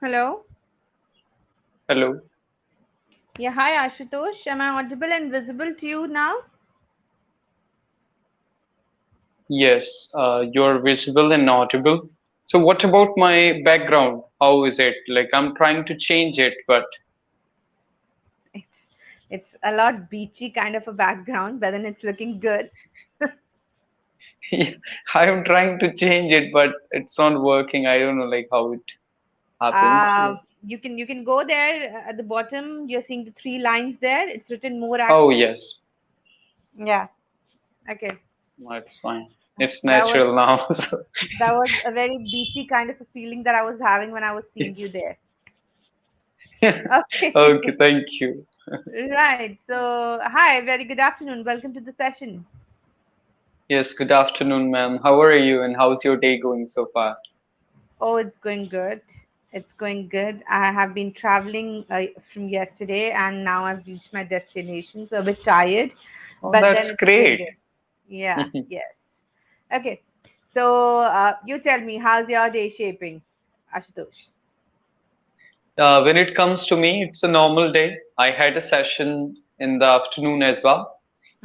Hello. Hello. Yeah, hi Ashutosh. Am I audible and visible to you now? Yes, you're visible and audible. So, what about my background? How is it? Like, I'm trying to change it, but It's it's a lot beachy kind of a background, but then it's looking good. I'm trying to change it, but it's not working. I don't know, like, how it happens. You can go there at the bottom. You're seeing the three lines there. It's written more Oh, action. yes, Yeah. Okay. that's fine. It's That was natural now. So, that was a very beachy kind of a feeling that I was having when I was seeing you there. Okay. okay, thank you. Right. So, hi, very good afternoon. Welcome to the session. Yes, good afternoon, ma'am. How are you, and how's your day going so far? Oh, it's going good. It's going good. I have been traveling from yesterday and now I've reached my destination. So a bit tired, Oh, but then that's it's going great. good. Yeah, yes. Okay. So you tell me, how's your day shaping, Ashutosh? When it comes to me, it's a normal day. I had a session in the afternoon as well.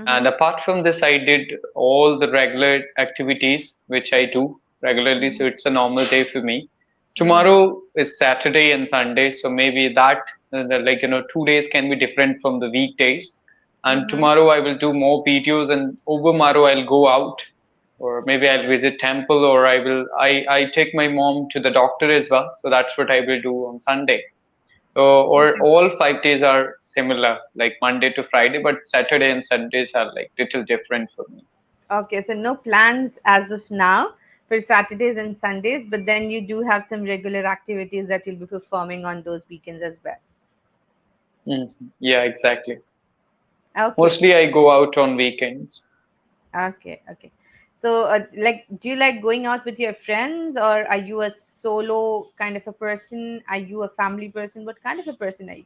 And Mm-hmm. apart from this, I did all the regular activities which I do regularly. So it's a normal day for me. Mm-hmm. Tomorrow is Saturday and Sunday. So maybe that, 2 days can be different from the weekdays. And Mm-hmm. tomorrow I will do more videos, and over tomorrow I'll go out, or maybe I'll visit temple, or I take my mom to the doctor as well. So that's what I will do on Sunday. Or Okay. all 5 days are similar, like Monday to Friday, but Saturday and Sundays are like little different for me. Okay. So no plans as of now for Saturdays and Sundays, but then you do have some regular activities that you'll be performing on those weekends as well. Yeah, exactly. Okay. Mostly I go out on weekends. Okay, okay. So, like, do you like going out with your friends, or are you a solo kind of a person? Are you a family person? What kind of a person are you?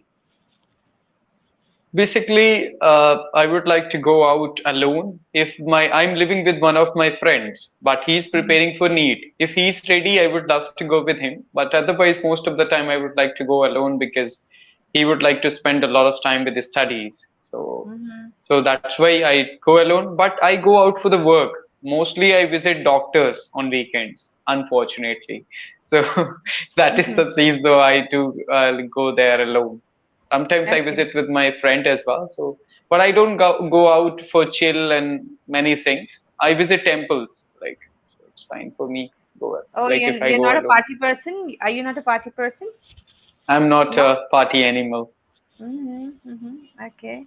Basically, I would like to go out alone if I'm living with one of my friends, but he's Mhm. preparing for NEET. If he's ready, I would love to go with him. But otherwise, most of the time, I would like to go alone because he would like to spend a lot of time with his studies. Mhm. So that's why I go alone. But I go out for the work. Mostly, I visit doctors on weekends. Unfortunately, so that is Mhm. the reason. So I do go there alone. Sometimes I Okay. visit with my friend as well. So, but I don't go out for chill and many things. I visit temples. Like, so it's fine for me. Go Oh, like you're if I you're go not a alone. party person? Are you not a party person? I'm not No. a party animal. Mm-hmm. Mm-hmm. Okay.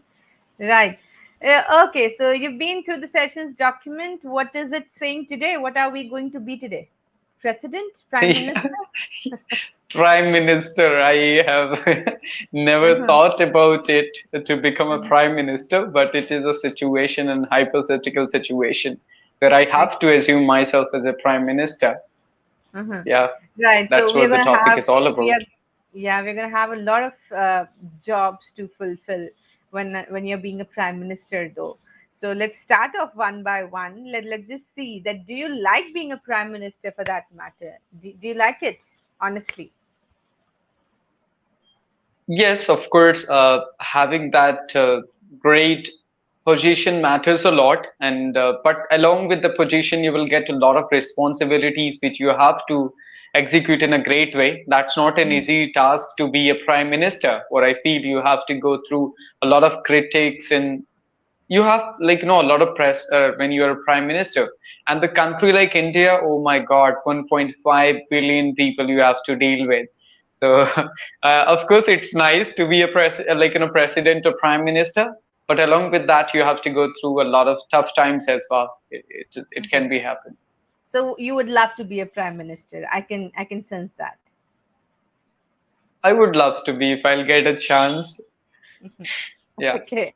Right. Okay. So you've been through the sessions document. What is it saying today? What are we going to be today? President? Prime Yeah. Minister? Prime Minister. I have never Uh-huh. thought about it to become a prime minister, but it is a situation, and hypothetical situation, where I have to assume myself as a prime minister. Uh-huh. Yeah, Right. So that's we are what the gonna topic have is all we about. are yeah we're gonna have a lot of jobs to fulfill when you're being a prime minister though. So let's start off one by one. Let's just see that. Do you like being a prime minister for that matter? Do you like it honestly? Yes, of course, having that great position matters a lot, and but along with the position, you will get a lot of responsibilities which you have to execute in a great way. That's not an Mm. easy task to be a prime minister. What I feel, you have to go through a lot of critics, and you have, like, a lot of press when you are a prime minister. And the country like India, oh my God, 1.5 billion people you have to deal with. So of course it's nice to be a president or prime minister, but along with that you have to go through a lot of tough times as well. It Mhm. can be happen. So you would love to be a prime minister. I can sense that. I would love to be if I'll get a chance. Yeah. Okay.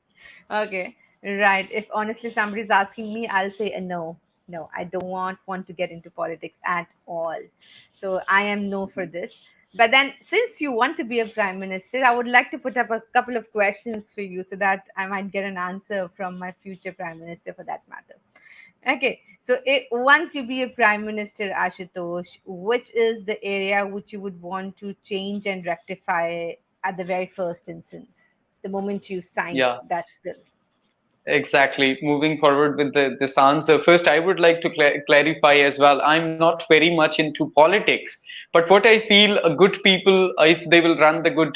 Okay. Right. If honestly somebody's asking me, I'll say no. No, I don't want to get into politics at all. So I am no for this. But then since you want to be a prime minister, I would like to put up a couple of questions for you so that I might get an answer from my future prime minister for that matter. Okay, so once you be a prime minister, Ashutosh, which is the area which you would want to change and rectify at the very first instance, the moment you signed Yeah. that bill? Exactly. Moving forward with this answer, first I would like to clarify as well. I'm not very much into politics, but what I feel, good people, if they will run the good,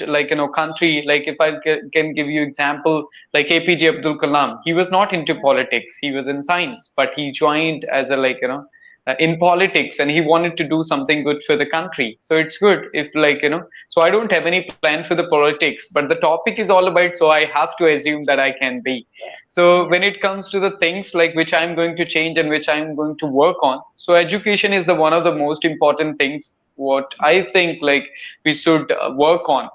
country, like if I can give you example, like APJ Abdul Kalam, he was not into politics. He was in science, but he joined as a in politics, and he wanted to do something good for the country. So it's good if so I don't have any plan for the politics, but the topic is all about, so I have to assume that I can be. Yes, So yes. when it comes to the things like which I'm going to change and which I'm going to work on, so education is the one of the most important things what I think like we should work on.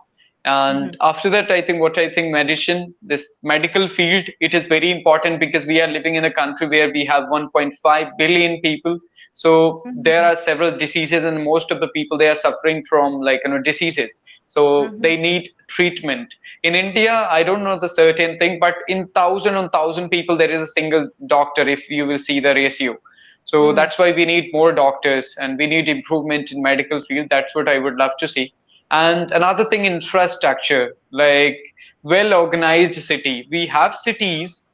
And Mm-hmm, after that, I think medicine, this medical field, it is very important because we are living in a country where we have 1.5 billion people. So there mm-hmm, are several diseases, and most of the people they are suffering from diseases. So mm-hmm, they need treatment. In India, I don't know the certain thing, but in thousand on thousand people, there is a single doctor if you will see the ratio. So mm-hmm. that's why we need more doctors and we need improvement in medical field. That's what I would love to see. And another thing, infrastructure, like well organized city. We have cities,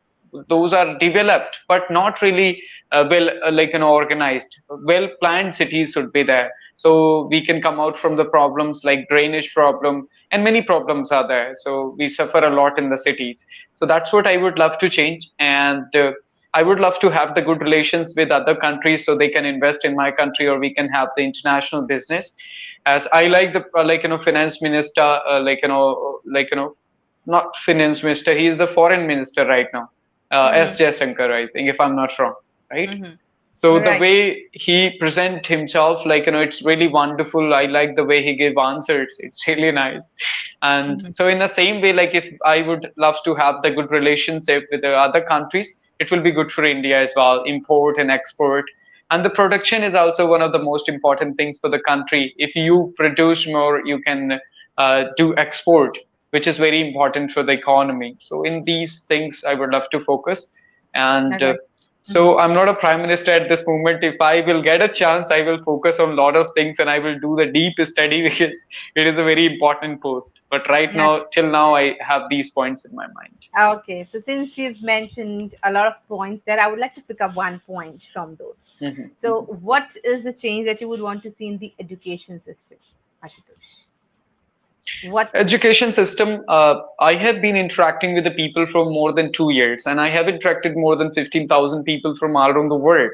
those are developed, but not really organized. Well planned cities should be there. So we can come out from the problems like drainage problem, and many problems are there. So we suffer a lot in the cities. So that's what I would love to change. And I would love to have the good relations with other countries so they can invest in my country, or we can have the international business. As I like the finance minister, not finance minister. He is the foreign minister right now, S. Mm-hmm. Jaishankar, I think, if I'm not wrong, right? Mm-hmm. So the Right. way he present himself, it's really wonderful. I like the way he give answers. It's really nice. And Mm-hmm. so in the same way, like if I would love to have the good relationship with the other countries, it will be good for India as well, import and export. And the production is also one of the most important things for the country. If you produce more, you can do export, which is very important for the economy. So in these things, I would love to focus. And Okay. Mm-hmm. so I'm not a prime minister at this moment. If I will get a chance, I will focus on a lot of things and I will do the deep study because it is a very important post. But right now, till now, I have these points in my mind. Okay, so since you've mentioned a lot of points there, I would like to pick up one point from those. Mhm, So, mhm. what is the change that you would want to see in the education system, Ashutosh? What? Education system, I have been interacting with the people for more than 2 years, and I have interacted more than 15,000 people from all around the world.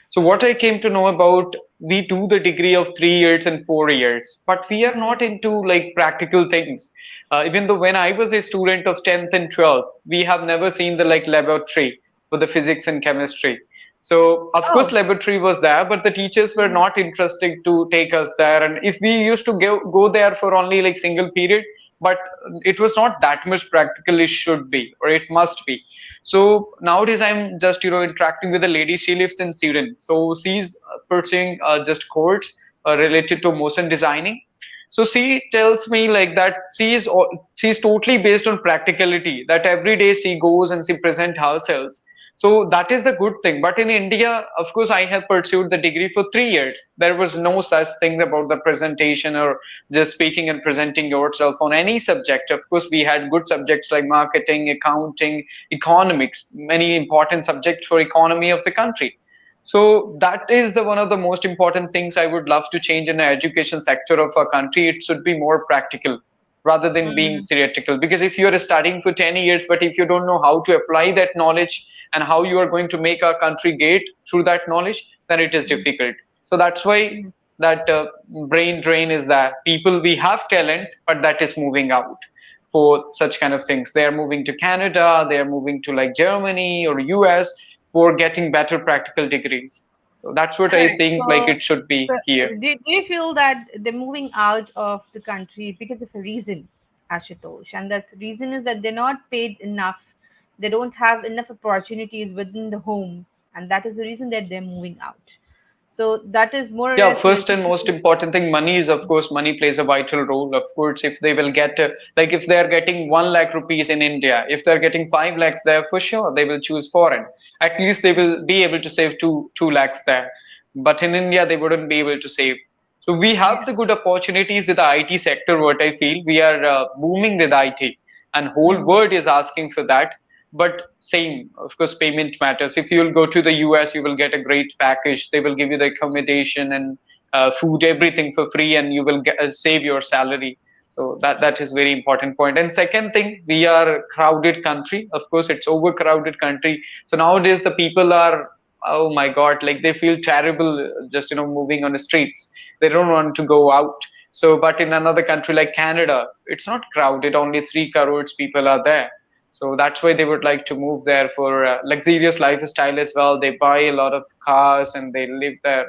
So what I came to know about, we do the degree of 3 years and 4 years, but we are Mhm. not into like practical things. Even though when I was a student of 10th and 12th, we have never seen the like laboratory for the physics and chemistry. So of course Oh. laboratory was there, but the teachers were Mhm. not interested to take us there. And if we used to go there for only like single period, but it was not that much practical it should be, or it must be. So nowadays I'm just interacting with a lady. She lives in Sweden, so she's pursuing just course related to motion designing. So she tells me like that she's totally based on practicality. That every day she goes and she present herself. So that is the good thing. But in India, of course, I have pursued the degree for 3 years. There was no such thing about the presentation or just speaking and presenting yourself on any subject. Of course, we had good subjects like marketing, accounting, economics, many important subjects for economy of the country. So that is the one of the most important things I would love to change in the education sector of our country. It should be more practical rather than being Mhm. theoretical. Because if you are studying for 10 years, but if you don't know how to apply that knowledge and how you are going to make our country great through that knowledge, then it is Mhm. difficult. So that's why Mhm. that brain drain is that people, we have talent, but that is moving out for such kind of things. They are moving to Canada, they are moving to like Germany or US for getting better practical degrees. So that's what All I right. think like it should So be here. do you feel that they're moving out of the country because of a reason, Ashutosh? And that reason is that they're not paid enough. They don't have enough opportunities within the home, and that is the reason that they're moving out. So that is more or Yeah, less first and related most to. important thing, money is, of course, money plays a vital role. Of course, if they will get, like, if they're getting 1 lakh rupees in India, if they're getting 5 lakhs there, for sure, they will choose foreign. At least they will be able to save two lakhs there. But in India, they wouldn't be able to save. So we have Yeah. the good opportunities with the IT sector, what I feel. We are booming with IT, and whole Hmm. world is asking for that. But same, of course, payment matters. If you'll go to the US, you will get a great package. They will give you the accommodation and food, everything for free, and you will save your salary. So that is very important point. And second thing, we are a crowded country. Of course, it's overcrowded country. So nowadays the people are, oh my God, like they feel terrible just moving on the streets. They don't want to go out. So, but in another country like Canada, it's not crowded. Only 3 crores people are there. So that's why they would like to move there for luxurious lifestyle as well. They buy a lot of cars and they live there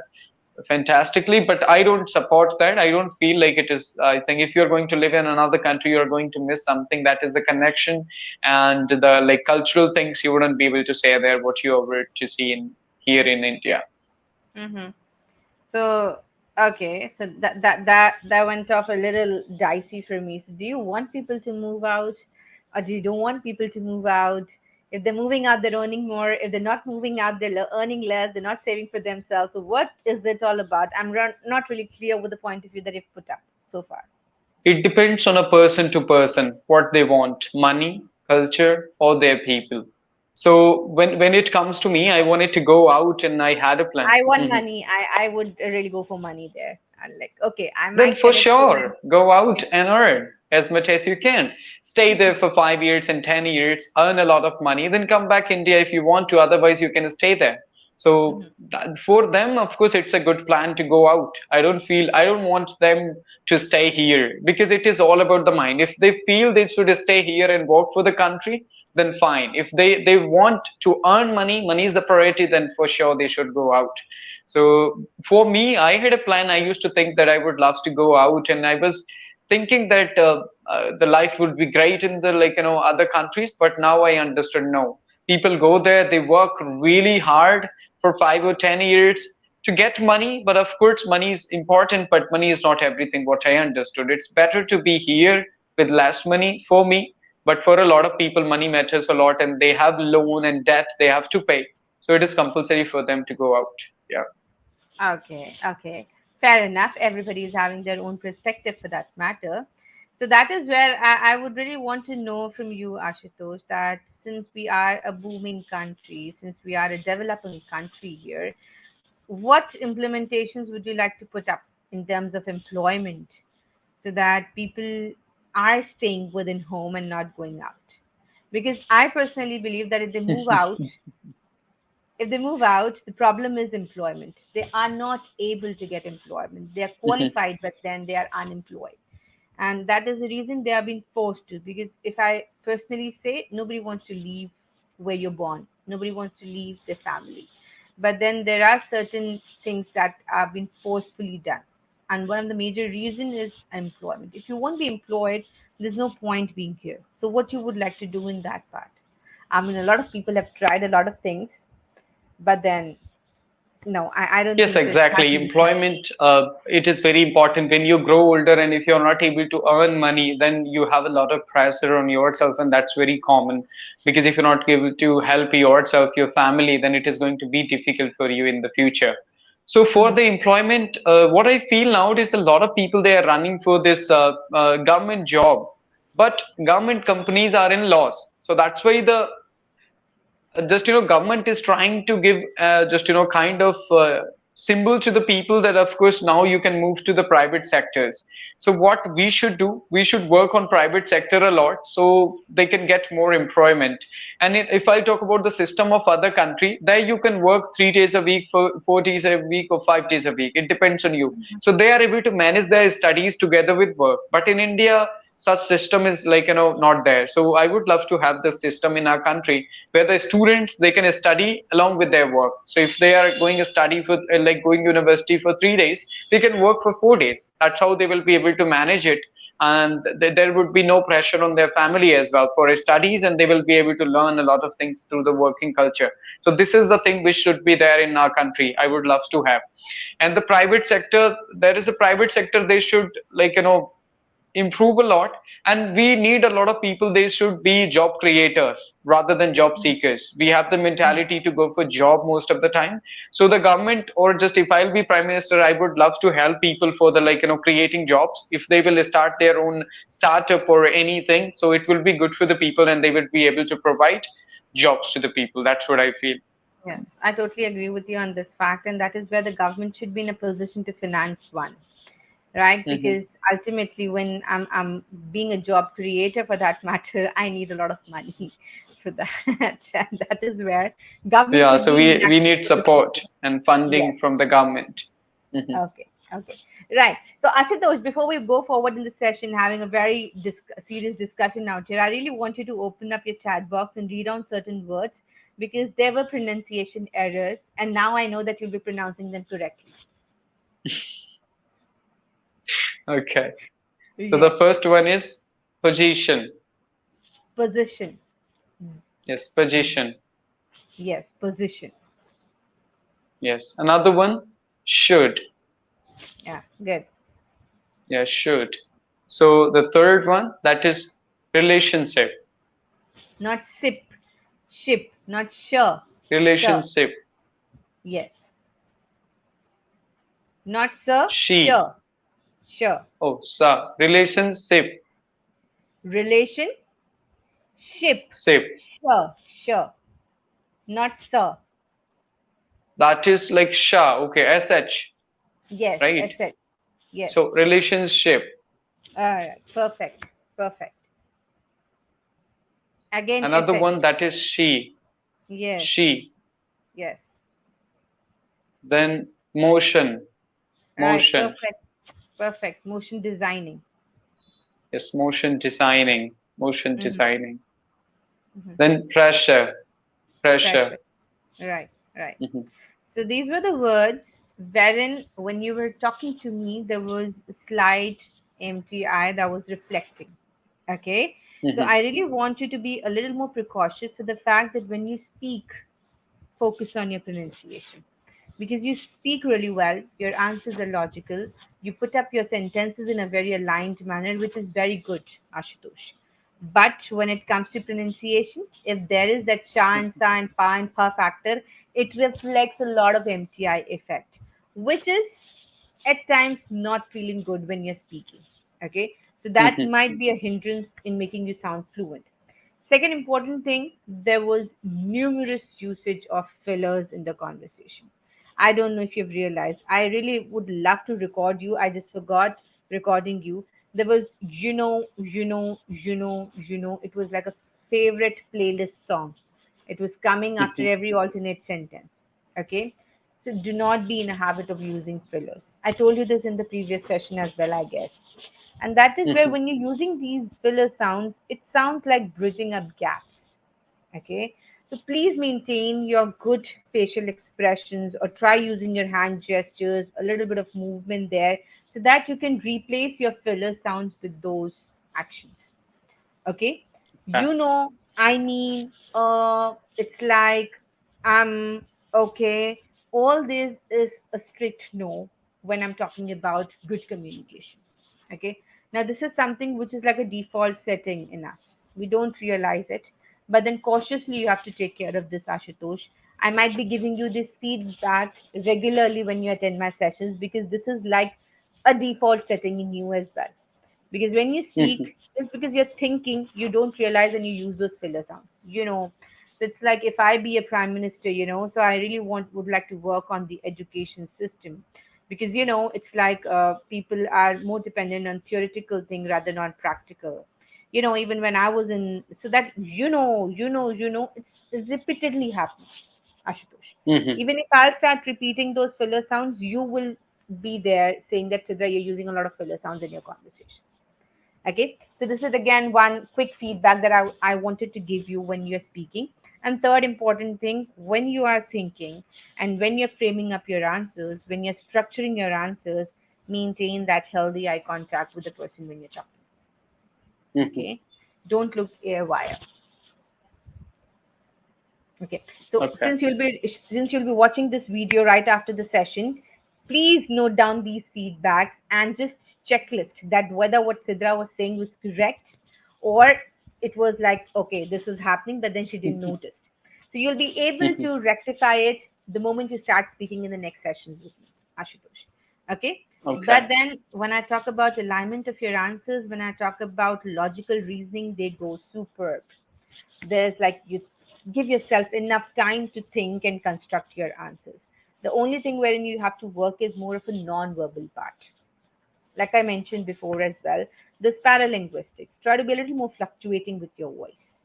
fantastically. But I don't support that. I don't feel like it is. I think if you're going to live in another country, you're going to miss something, that is the connection and the like cultural things you wouldn't be able to say there what you are to see in here in India. Hmm. So, okay, so that went off a little dicey for me. So, do you want people to move out, or do you don't want people to move out? If they're moving out, they're earning more. If they're not moving out, they're earning less. They're not saving for themselves. So, what is it all about? Not really clear with the point of view that you've put up so far. It depends on a person to person what they want, money, culture, or their people. So when it comes to me, I wanted to go out and I had a plan. I want Mhm. money. I would really go for money there. And like, okay, I Then might for get exposure. sure, go out Yeah. and earn as much as you can. Stay there for 5 years and 10 years, earn a lot of money, then come back India if you want to. Otherwise, you can stay there. So Hmm. for them, of course, it's a good plan to go out. I don't want them to stay here because it is all about the mind. If they feel they should stay here and work for the country, then fine. If they want to earn money, money is the priority, then for sure they should go out. So for me, I had a plan. I used to think that I would love to go out, and I was thinking that the life would be great in the other countries. But now I understood no. People go there, they work really hard for 5 or 10 years to get money. But of course, money is important, but money is not everything. What I understood, it's better to be here with less money for me. But for a lot of people, money matters a lot, and they have loan and debt they have to pay. So it is compulsory for them to go out. Yeah. Okay, okay. Fair enough. Everybody is having their own perspective for that matter. So that is where I would really want to know from you, Ashutosh, that since we are a booming country, since we are a developing country here, what implementations would you like to put up in terms of employment so that people are staying within home and not going out? Because I personally believe that if they move out, the problem is employment. They are not able to get employment. They are qualified, but then they are unemployed. And that is the reason they are being forced to. Because if I personally say, nobody wants to leave where you're born, nobody wants to leave their family. But then there are certain things that are being forcefully done. And one of the major reason is employment. If you won't be employed, there's no point being here. So what you would like to do in that part? I mean, a lot of people have tried a lot of things, but then no, I don't Yes, think so. It's exactly. happening currently. Employment, it is very important when you grow older, and if you're not able to earn money, then you have a lot of pressure on yourself, and that's very common. Because if you're not able to help yourself, your family, then it is going to be difficult for you in the future. So for Mhm. the employment, what I feel nowadays, a lot of people they are running for this government job, but government companies are in loss. So that's why the just government is trying to give just kind of symbol to the people that of course now you can move to the private sectors. So what we should do, we should work on private sector a lot so they can get more employment. And if I talk about the system of other country, there you can work 3 days a week, for 4 days a week, or 5 days a week, it depends on you. So they are able to manage their studies together with work. But in India, such system is not there. So I would love to have the system in our country where the students they can study along with their work. So if they are going to study for like going university for 3 days, they can work for 4 days. That's how they will be able to manage it. And there would be no pressure on their family as well for studies, and they will be able to learn a lot of things through the working culture. So this is the thing which should be there in our country. I would love to have. And the private sector, there is a private sector, they should improve a lot, and we need a lot of people. They should be job creators rather than job seekers. We have the mentality to go for job most of the time. So the government, or just if I'll be prime minister, I would love to help people for the creating jobs. If they will start their own startup or anything, so it will be good for the people and they will be able to provide jobs to the people. That's what I feel. Yes, I totally agree with you on this fact, and that is where the government should be in a position to finance one, right? Hmm. Because ultimately, when I'm being a job creator for that matter, I need a lot of money for that, and that is where government Yeah, should so be in an we active need position. support and funding Yes. from the government. Hmm. Okay. Okay. Right. So, Ashutosh, before we go forward in the session, having a very serious discussion out here, I really want you to open up your chat box and read on certain words because there were pronunciation errors, and now I know that you'll be pronouncing them correctly. Okay. So the Yes. first one is position. Position. Yes, position. Yes. Position. Yes. Another one, should. Yeah. Good. Yes, should. So the third one, that is relationship. Not sip. Ship. Not sure. Sir. Relationship. Yes. Not sir. She. Sure. Sure. Oh, sa. Relationship. Relation. Ship. Ship. Sure. Sure. Not sir. That is like sha. Okay, sh. Yes, Right. assets. Yes. So relationship. All right. Perfect. Perfect. Again, Another one, assets. that is she. Yes. She. Yes. Then motion. Right. Motion. Perfect. Perfect. Motion designing. Yes, motion designing. Motion Mm-hmm. designing. Mm-hmm. Then pressure. Pressure. Pressure. Right. Right. Hmm. So these were the words wherein, when you were talking to me, there was a slight empty eye that was reflecting. Okay. So Hmm. I really want you to be a little more precautious for the fact that when you speak, focus on your pronunciation because you speak really well, your answers are logical, you put up your sentences in a very aligned manner, which is very good, Ashutosh. But when it comes to pronunciation, if there is that sha and sa and pa and pa factor, it reflects a lot of MTI effect, which is at times not feeling good when you're speaking. Okay, so that Hmm. might be a hindrance in making you sound fluent. Second important thing, there was numerous usage of fillers in the conversation. I don't know if you've realized. I really would love to record you. I just forgot recording you. There was, It was like a favorite playlist song. It was coming after every alternate sentence. Okay. So do not be in a habit of using fillers. I told you this in the previous session as well, I guess. And that is where, Hmm. when you're using these filler sounds, it sounds like bridging up gaps. Okay. So please maintain your good facial expressions or try using your hand gestures, a little bit of movement there, so that you can replace your filler sounds with those actions. Okay. Yeah. I mean, it's like, okay. All this is a strict no when I'm talking about good communication. Okay. Now this is something which is like a default setting in us, we don't realize it, but then cautiously you have to take care of this, Ashutosh. I might be giving you this feedback regularly when you attend my sessions because this is like a default setting in you as well, because when you Hmm. speak, it's because you're thinking, you don't realize, and you use those filler sounds, so it's like, if I be a prime minister, so I really would like to work on the education system, because it's like, people are more dependent on theoretical thing rather than on practical. Even when I was in, so that, it's repeatedly happening, Ashutosh. Hmm. Even if I'll start repeating those filler sounds, you will be there saying that, Sidra, you're using a lot of filler sounds in your conversation. Okay, so this is again one quick feedback that I wanted to give you when you're speaking. And third important thing, when you are thinking and when you're framing up your answers, when you're structuring your answers, maintain that healthy eye contact with the person when you're talking. Hmm. Okay, don't look air wire. Okay. So Okay. since you'll be watching this video right after the session, please note down these feedbacks and just checklist that whether what Sidra was saying was correct, or it was like, okay, this was happening, but then she didn't notice. So you'll be able to rectify it the moment you start speaking in the next sessions with me, Ashutosh. Okay. Okay. But then when I talk about alignment of your answers, when I talk about logical reasoning, they go superb. There's like, you give yourself enough time to think and construct your answers. The only thing wherein you have to work is more of a non-verbal part, like I mentioned before as well. This paralinguistics, try to be a little more fluctuating with your voice.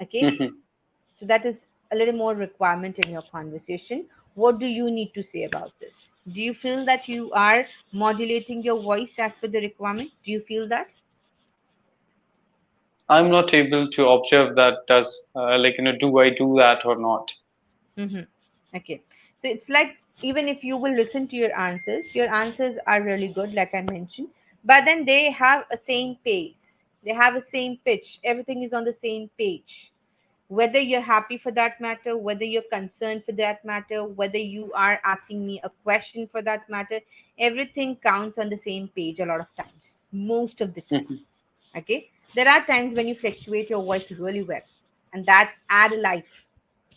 Okay. So that is a little more requirement in your conversation. What do you need to say about this? Do you feel that you are modulating your voice as per the requirement? Do you feel that? I'm not able to observe that. Does do I do that or not? Mm-hmm. Okay. So it's like, even if you will listen to your answers are really good, like I mentioned, but then they have a same pace. They have a same pitch. Everything is on the same page. Whether you're happy for that matter, whether you're concerned for that matter, whether you are asking me a question for that matter, everything counts on the same page a lot of times, most of the time. Okay. There are times when you fluctuate your voice really well, and that's add life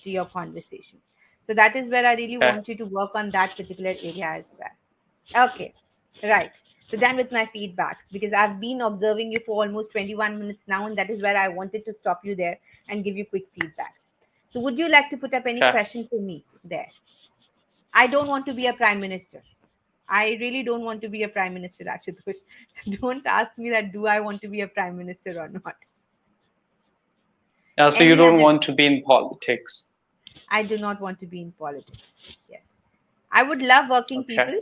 to your conversation. So that is where I really Okay. want you to work on that particular area as well. Okay. Right. So done with my feedbacks, because I've been observing you for almost 21 minutes now, and that is where I wanted to stop you there and give you quick feedbacks. So would you like to put up any Okay. question for me there? I don't want to be a prime minister. I really don't want to be a prime minister, Ashutosh. So don't ask me that, do I want to be a prime minister or not? Yeah. So you Any don't other? want to be in politics. I do not want to be in politics. Yes. I would love working Okay. people,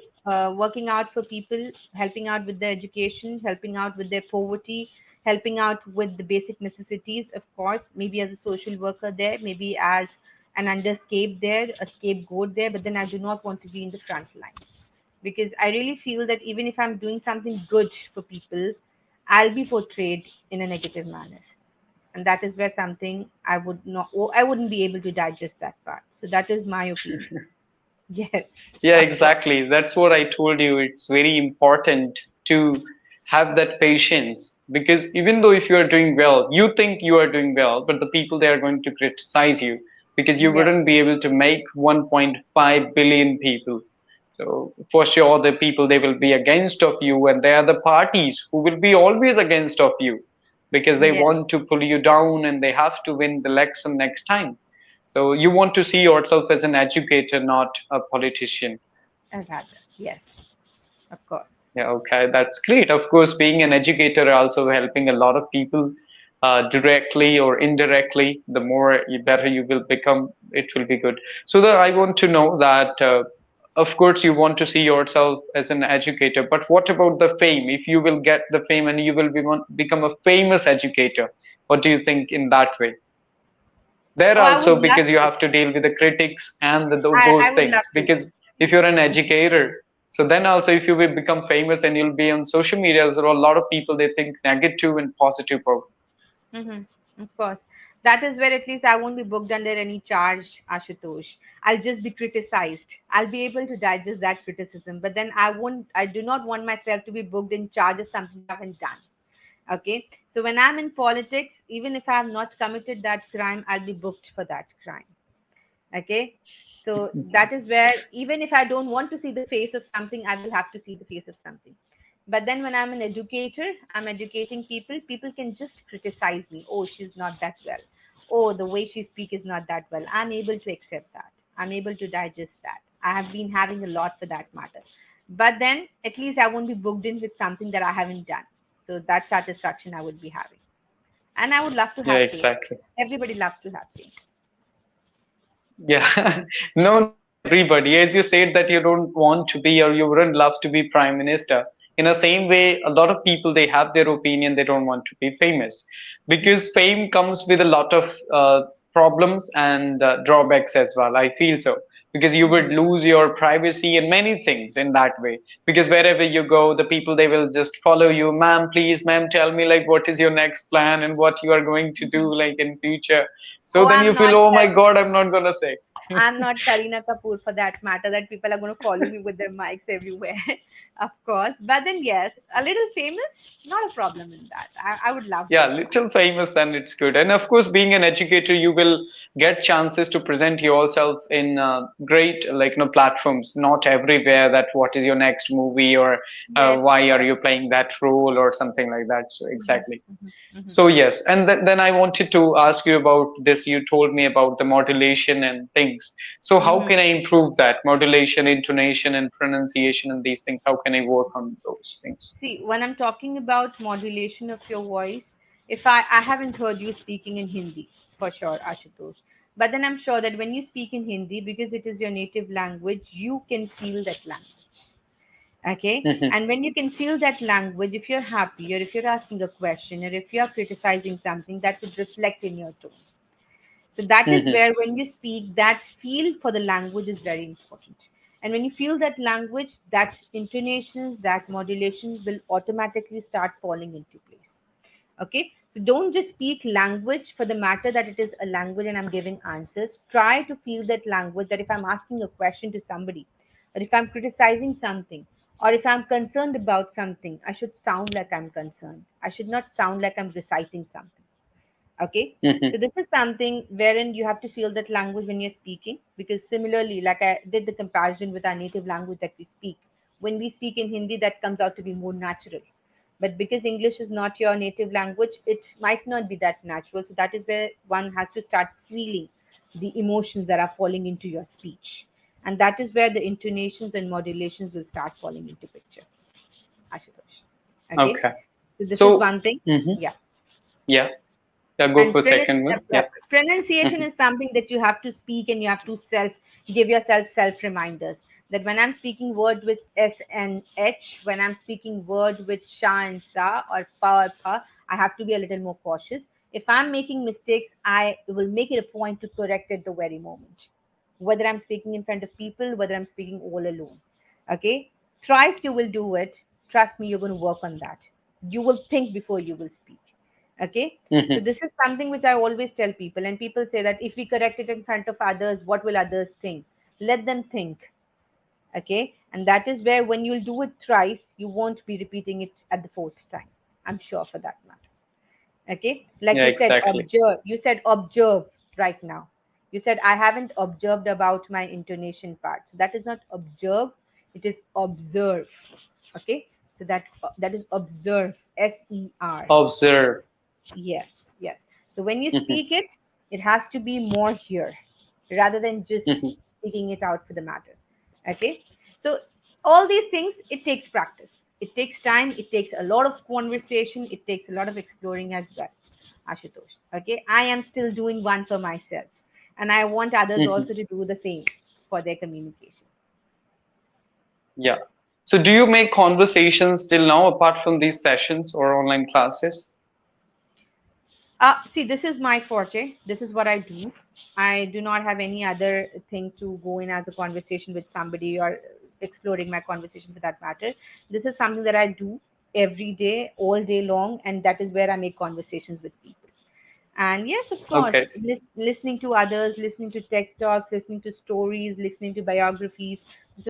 working out for people, helping out with their education, helping out with their poverty, helping out with the basic necessities, of course, maybe as a social worker there, maybe as an underscape there, a scapegoat there, but then I do not want to be in the front line, because I really feel that even if I'm doing something good for people, I'll be portrayed in a negative manner. And that is where something I would not, or I wouldn't be able to digest that part. So that is my opinion. Yes, Yeah, of course. exactly. That's what I told you. It's very important to have that patience because even though if you are doing well, you think you are doing well, but the people they are going to criticize you because you Yes, wouldn't be able to make 1.5 billion people. So for sure, the people they will be against of you, and they are the parties who will be always against of you because they yes, want to pull you down and they have to win the election next time. So you want to see yourself as an educator, not a politician. rather, yes, of course. Yeah, okay, that's great. Of course, being an educator also helping a lot of people directly or indirectly. The more you better you will become, it will be good. So that I want to know that, of course, you want to see yourself as an educator, but what about the fame? If you will get the fame and you will become a famous educator, what do you think in that way? There Oh, I would also love because you to. have to deal with the critics and I those would love things to. because if you're an educator so then also if you will become famous and you'll be on social media there are a lot of people they think negative and positive of Of course. That is where at least I won't be booked under any charge, Ashutosh. I'll just be criticized. I'll be able to digest that criticism, but then I do not want myself to be booked in charge of something I haven't done. Okay. So when I'm in politics, even if I have not committed that crime, I'll be booked for that crime. Okay. So that is where, even if I don't want to see the face of something, I will have to see the face of something. But then when I'm an educator, I'm educating people, people can just criticize me. Oh, she's not that well. Oh, the way she speaks is not that well. I'm able to accept that. I'm able to digest that. I have been having a lot for that matter. But then at least I won't be booked in with something that I haven't done. So that satisfaction I would be having. And I would love to yeah have fame. exactly Everybody loves to have fame. yeah no not everybody as you said that you don't want to be or you wouldn't love to be prime minister in the same way a lot of people they have their opinion they don't want to be famous because fame comes with a lot of problems and drawbacks as well I feel so because you would lose your privacy and many things in that way. Because wherever you go, the people, they will just follow you. Ma'am, please, ma'am, tell me like what is your next plan and what you are going to do like in future. So Oh, then I'm you feel, not. oh my God, I'm not gonna say. I'm not Karina Kapoor for that matter, that people are going to follow me with their mics everywhere, of course. But then, yes, a little famous, not a problem in that. I would love Yeah, to. little famous, then it's good. And of course, being an educator, you will get chances to present yourself in great, like, platforms. Not everywhere that what is your next movie, or Yes, why are yes. you playing that role or something like that. So Hmm. exactly. Hmm. Hmm. So yes, and then I wanted to ask you about this. You told me about the modulation and things. So how Hmm. can I improve that modulation, intonation, and pronunciation and these things? How can I work on those things? See, when I'm talking about modulation of your voice, if I haven't heard you speaking in Hindi for sure, Ashutosh. But then I'm sure that when you speak in Hindi, because it is your native language, you can feel that language. Okay? Hmm. And when you can feel that language, if you're happy or if you're asking a question or if you're criticizing something, that would reflect in your tone. So that is Hmm. where when you speak, that feel for the language is very important. And when you feel that language, that intonations, that modulations will automatically start falling into place. Okay, so don't just speak language for the matter that it is a language and I'm giving answers. Try to feel that language, that if I'm asking a question to somebody, or if I'm criticizing something, or if I'm concerned about something, I should sound like I'm concerned. I should not sound like I'm reciting something. Okay, Hmm. so this is something wherein you have to feel that language when you're speaking, because similarly, like I did the comparison with our native language that we speak, when we speak in Hindi, that comes out to be more natural. But because English is not your native language, it might not be that natural. So that is where one has to start feeling the emotions that are falling into your speech, and that is where the intonations and modulations will start falling into picture, Ashutosh. Okay, Okay. so this is So, one thing. Yeah. yeah, yeah, go And for second one. Yeah. pronunciation Hmm. is something that you have to speak, and you have to self give yourself self reminders that when I'm speaking word with s and h, when I'm speaking word with sha and sa or pa or pa, I have to be a little more cautious. If I'm making mistakes, I will make it a point to correct it the very moment, whether I'm speaking in front of people, whether I'm speaking all alone. Okay, thrice you will do it. Trust me, you're going to work on that. You will think before you will speak. Okay, so Hmm. this is something which I always tell people, and people say that if we correct it in front of others, what will others think? Let them think. Okay, and that is where when you'll do it thrice, you won't be repeating it at the fourth time. I'm sure for that matter. Okay, like Yeah, you said, exactly. observe. You said observe right now. You said I haven't observed about my intonation part. So that is not observe, it is observe. Okay, so that is observe. SER. Observe. Yes, yes. So when you Hmm. speak it, it has to be more here rather than just Hmm. speaking it out for the matter. Okay. So all these things, it takes practice. It takes time. It takes a lot of conversation. It takes a lot of exploring as well, Ashutosh. Okay. I am still doing one for myself. And I want others Hmm. also to do the same for their communication. Yeah. So do you make conversations till now apart from these sessions or online classes? See, this is my forte. This is what I do. I do not have any other thing to go in as a conversation with somebody or exploring my conversation for that matter. This is something that I do every day, all day long, and that is where I make conversations with people. And yes, of course, Okay. listening to others, listening to tech talks, listening to stories, listening to biographies.